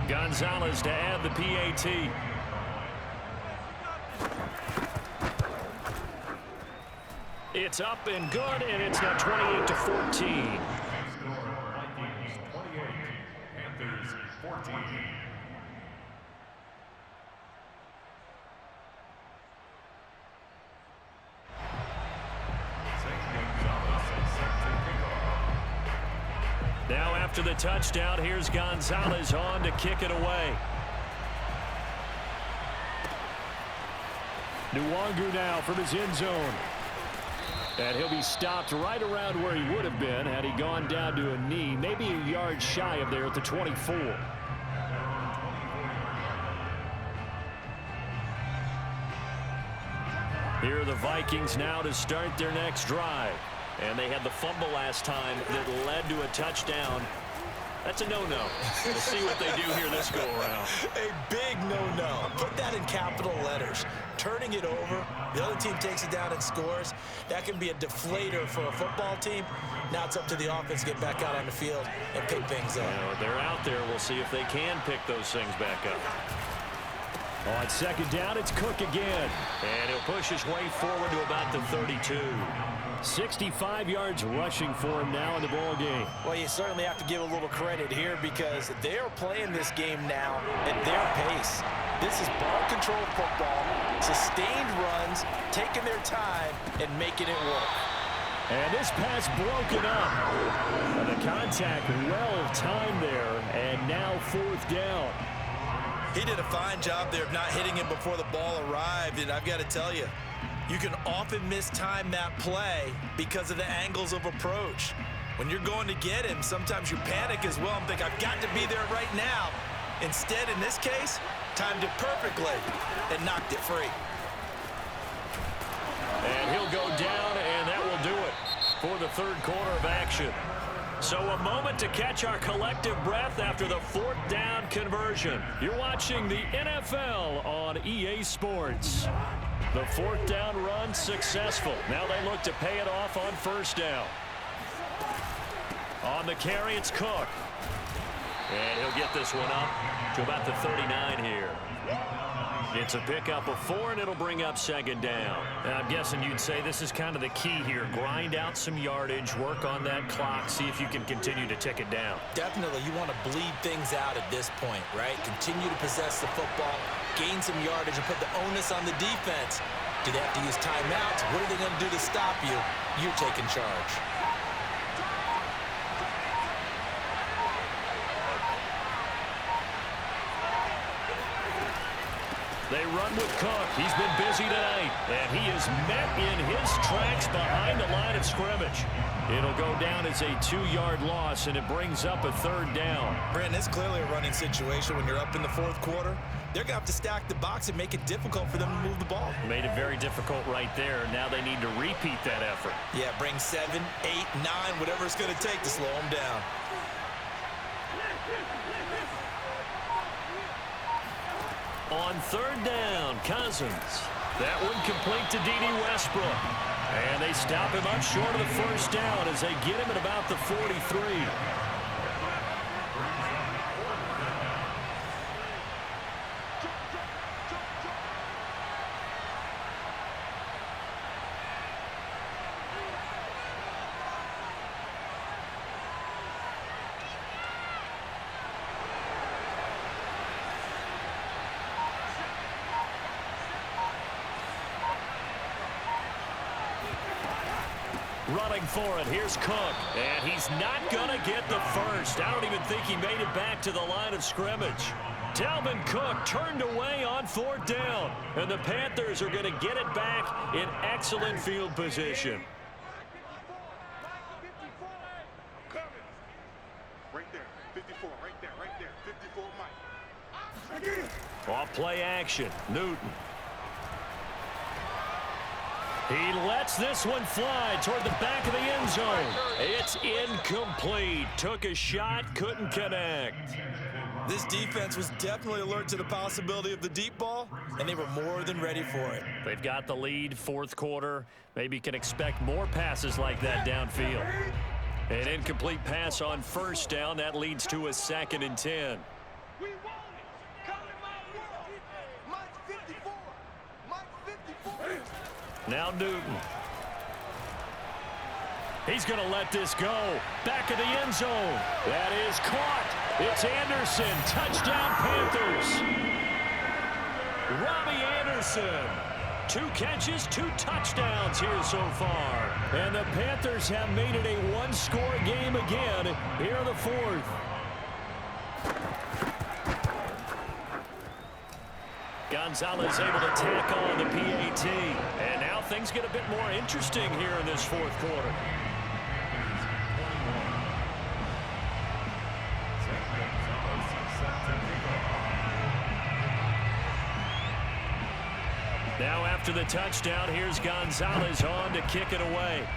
Speaker 1: Gonzalez to add the PAT. It's up and good, and it's now 28-14.
Speaker 3: Vikings 28, Panthers 14.
Speaker 1: Now after the touchdown, here's Gonzalez on to kick it away.
Speaker 4: Nwangu now from his end zone. And he'll be stopped right around where he would have been had he gone down to a knee, maybe a yard shy of there at the 24.
Speaker 1: Here are the Vikings now to start their next drive. And they had the fumble last time that led to a touchdown. That's a no-no. We'll see what they do here this go-around.
Speaker 2: A big no-no. Put that in capital letters. Turning it over, the other team takes it down and scores. That can be a deflator for a football team. Now it's up to the offense to get back out on the field and pick things up.
Speaker 1: Now, they're out there. We'll see if they can pick those things back up.
Speaker 4: On second down, it's Cook again.
Speaker 1: And he'll push his way forward to about the 32.
Speaker 4: 65 yards rushing for him now in the ball game.
Speaker 2: Well, you certainly have to give a little credit here because they're playing this game now at their pace. This is ball control football, sustained runs, taking their time, and making it work.
Speaker 4: And this pass broken up. And the contact well timed there, and now fourth down.
Speaker 2: He did a fine job there of not hitting him before the ball arrived, and I've got to tell you, you can often mistime that play because of the angles of approach. When you're going to get him, sometimes you panic as well and think, I've got to be there right now. Instead, in this case, timed it perfectly and knocked it free.
Speaker 1: And he'll go down, and that will do it for the third quarter of action. So a moment to catch our collective breath after the fourth down conversion. You're watching the NFL on EA Sports. The fourth down run successful. Now they look to pay it off on first down. On the carry, it's Cook. And he'll get this one up to about the 39 here. It's a pickup of 4, and it'll bring up second down.
Speaker 4: And I'm guessing you'd say this is kind of the key here. Grind out some yardage, work on that clock, see if you can continue to tick it down.
Speaker 2: Definitely, you want to bleed things out at this point, right? Continue to possess the football, gain some yardage, and put the onus on the defense. Do they have to use timeouts? What are they going to do to stop you? You're taking charge.
Speaker 1: They run with Cook. He's been busy tonight, and he is met in his tracks behind the line of scrimmage. It'll go down as a 2-yard loss, and it brings up a third down.
Speaker 2: Brandon, it's clearly a running situation when you're up in the fourth quarter. They're going to have to stack the box and make it difficult for them to move the ball.
Speaker 1: Made it very difficult right there. Now they need to repeat that effort.
Speaker 2: Yeah, bring 7, 8, 9, whatever it's going to take to slow them down.
Speaker 1: On third down, Cousins. That one complete to D.D. Westbrook. And they stop him up short of the first down as they get him at about the 43. Running for it, here's Cook, and he's not going to get the first. I don't even think he made it back to the line of scrimmage. Dalvin Cook turned away on fourth down, and the Panthers are going to get it back in excellent field position.
Speaker 5: Right there, 54, right there, 54, Mike.
Speaker 1: Off play action, Newton. He lets this one fly toward the back of the end zone. It's incomplete. Took a shot, couldn't connect.
Speaker 2: This defense was definitely alert to the possibility of the deep ball, and they were more than ready for it.
Speaker 1: They've got the lead, fourth quarter. Maybe can expect more passes like that downfield. An incomplete pass on first down. That leads to a 2nd and 10.
Speaker 5: We want it. Come in my world. Mike 54. Mike 54.
Speaker 1: Now Newton.
Speaker 4: He's going to let this go. Back of the end zone. That is caught. It's Anderson. Touchdown, Panthers. Robbie Anderson. 2 catches, 2 touchdowns here so far. And the Panthers have made it a one-score game again here in the 4th. Gonzalez able to tack on the PAT. And now things get a bit more interesting here in this 4th quarter. Now after the touchdown, here's Gonzalez on to kick it away.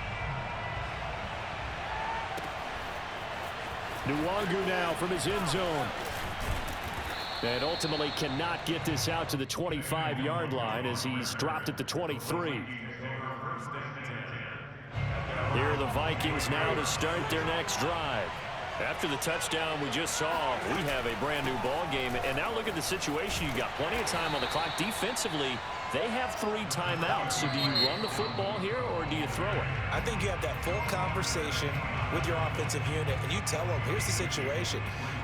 Speaker 4: Nwangu now from his end zone. And ultimately cannot get this out to the 25-yard line as he's dropped at the 23. Here are the Vikings now to start their next drive. After the touchdown we just saw, we have a brand new ball game. And now look at the situation. You got plenty of time on the clock. Defensively, they have 3 timeouts. So do you run the football here or do you throw it?
Speaker 2: I think you have that full conversation with your offensive unit, and you tell them, here's the situation.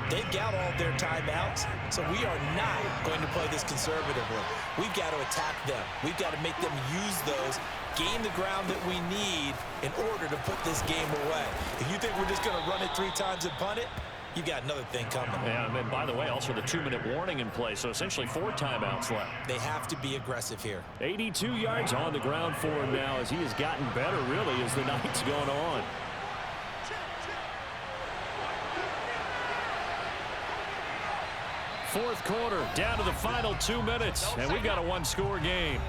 Speaker 2: They've got all their timeouts, so we are not going to play this conservatively. We've got to attack them. We've got to make them use those, gain the ground that we need in order to put this game away. If you think we're just going to run it 3 times and punt it, you got another thing coming.
Speaker 4: Yeah, and by the way, also the 2-minute warning in play, so essentially 4 timeouts left.
Speaker 2: They have to be aggressive here.
Speaker 4: 82 yards on the ground for him now as he has gotten better, really, as the night's gone on. Fourth quarter, down to the final 2 minutes, and we've got a one-score game.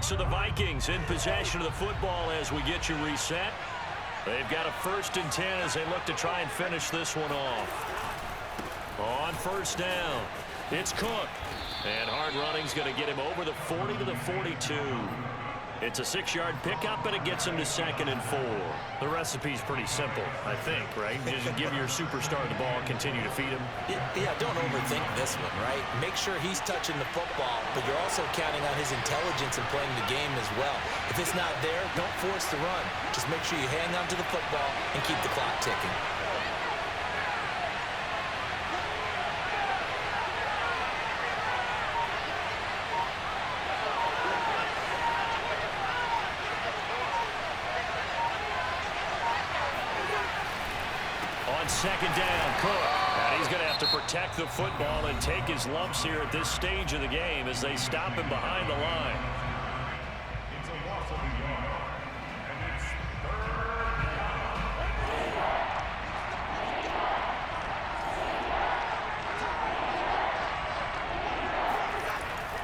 Speaker 4: So the Vikings in possession of the football as we get you reset. They've got a 1st and 10 as they look to try and finish this one off. On 1st down, it's Cook. And hard running's going to get him over the 40 to the 42. It's a 6-yard pickup, and it gets him to 2nd and 4. The recipe's pretty simple, I think, right? Just give your superstar the ball, continue to feed him.
Speaker 2: Yeah, don't overthink this one, right? Make sure he's touching the football, but you're also counting on his intelligence in playing the game as well. If it's not there, don't force the run. Just make sure you hang on to the football and keep the clock ticking.
Speaker 4: On 2nd down, Cook. And he's going to have to protect the football and take his lumps here at this stage of the game as they stop him behind the line.
Speaker 3: It's a loss of a yard, and it's 3rd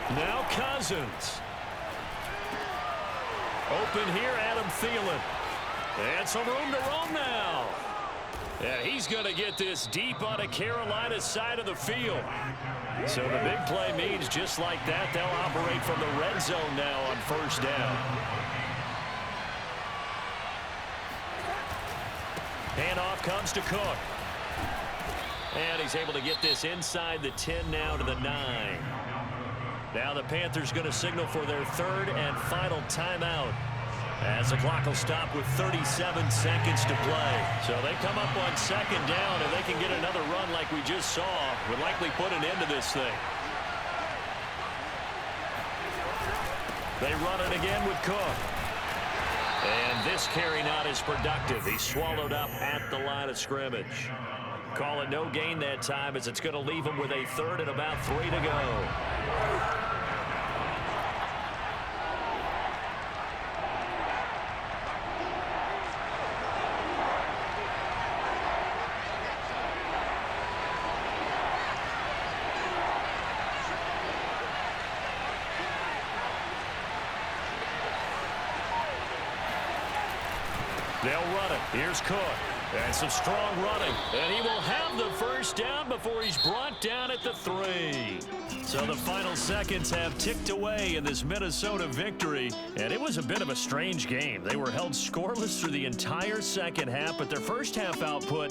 Speaker 3: down.
Speaker 4: Now Cousins. Open here, Adam Thielen. And some room to roam now. Yeah, he's going to get this deep on a Carolina side of the field. So the big play means just like that, they'll operate from the red zone now on 1st down. Handoff comes to Cook. And he's able to get this inside the 10 now to the 9. Now the Panthers going to signal for their 3rd and final timeout, as the clock will stop with 37 seconds to play. So they come up on 2nd down, and they can get another run like we just saw. Would likely put an end to this thing. They run it again with Cook. And this carry not as productive. He's swallowed up at the line of scrimmage. Call it no gain that time, as it's going to leave him with a 3rd and about 3 to go. They'll run it. Here's Cook. And some strong running. And he will have the 1st down before he's brought down at the 3. So the final seconds have ticked away in this Minnesota victory. And it was a bit of a strange game. They were held scoreless through the entire second half, but their first half output